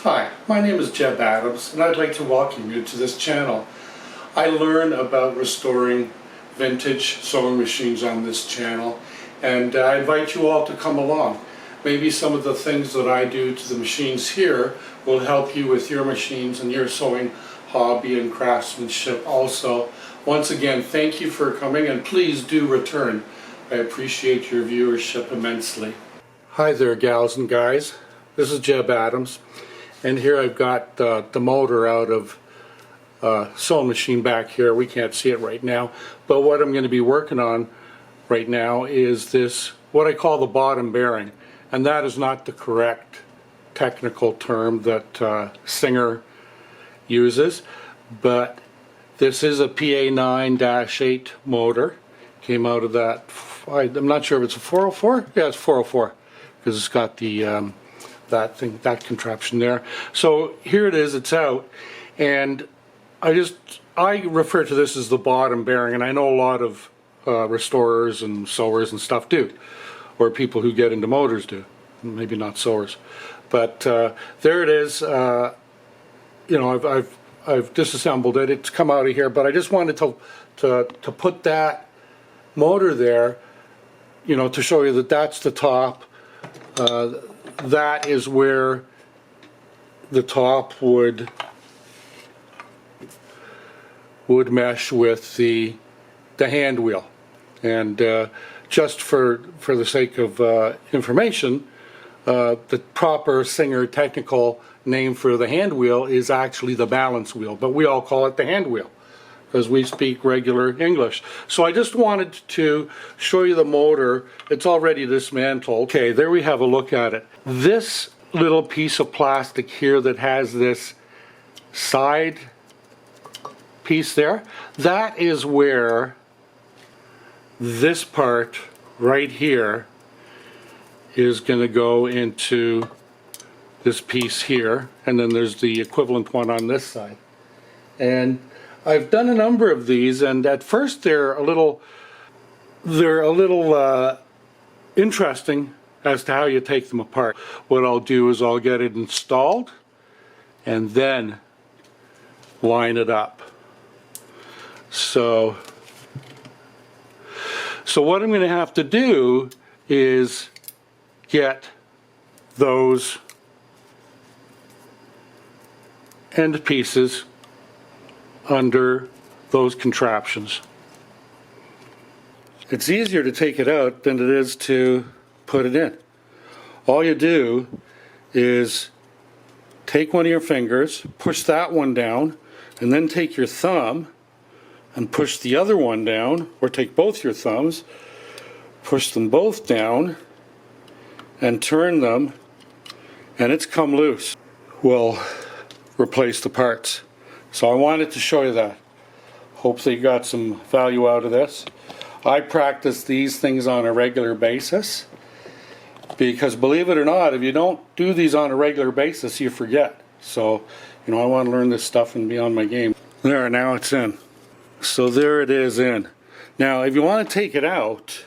Hi, my name is Jebb Adams and I'd like to welcome you to this channel. I learn about restoring vintage sewing machines on this channel, and I invite you all to come along. Maybe some of the things that I do to the machines here will help you with your machines and your sewing hobby and craftsmanship also. Once again, thank you for coming, and please do return. I appreciate your viewership immensely. Hi there, gals and guys. This is Jebb Adams. And here I've got the motor out of sewing machine back here. We can't see it right now, but what I'm going to be working on right now is this, what I call the bottom bearing, and that is not the correct technical term that Singer uses, but this is a PA9-8 motor. Came out of that, I'm not sure if it's a 404? Yeah, it's 404, because it's got the that contraption there. So here it is, it's out, and I refer to this as the bottom bearing, and I know a lot of restorers and sewers and stuff do, or people who get into motors do, maybe not sewers, but there it is. You know, I've disassembled it. It's come out of here, but I just wanted to put that motor there, you know, to show you that that's the top. That is where the top would mesh with the hand wheel, and just for the sake of information, the proper Singer technical name for the hand wheel is actually the balance wheel, but we all call it the hand wheel because we speak regular English. So I just wanted to show you the motor. It's already dismantled. Okay, there we have a look at it. This little piece of plastic here that has this side piece there, that is where this part right here is going to go into this piece here, and then there's the equivalent one on this side. And I've done a number of these, and at first they're a little interesting as to how you take them apart. What I'll do is I'll get it installed and then line it up. So what I'm going to have to do is get those end pieces under those contraptions. It's easier to take it out than it is to put it in. All you do is take one of your fingers, push that one down, and then take your thumb and push the other one down, or take both your thumbs, push them both down, and turn them, and it's come loose. We'll replace the parts. So I wanted to show you that. Hopefully you got some value out of this. I practice these things on a regular basis because, believe it or not, if you don't do these on a regular basis, you forget. So, you know, I want to learn this stuff and be on my game. There, now it's in. So there it is in. Now, if you want to take it out,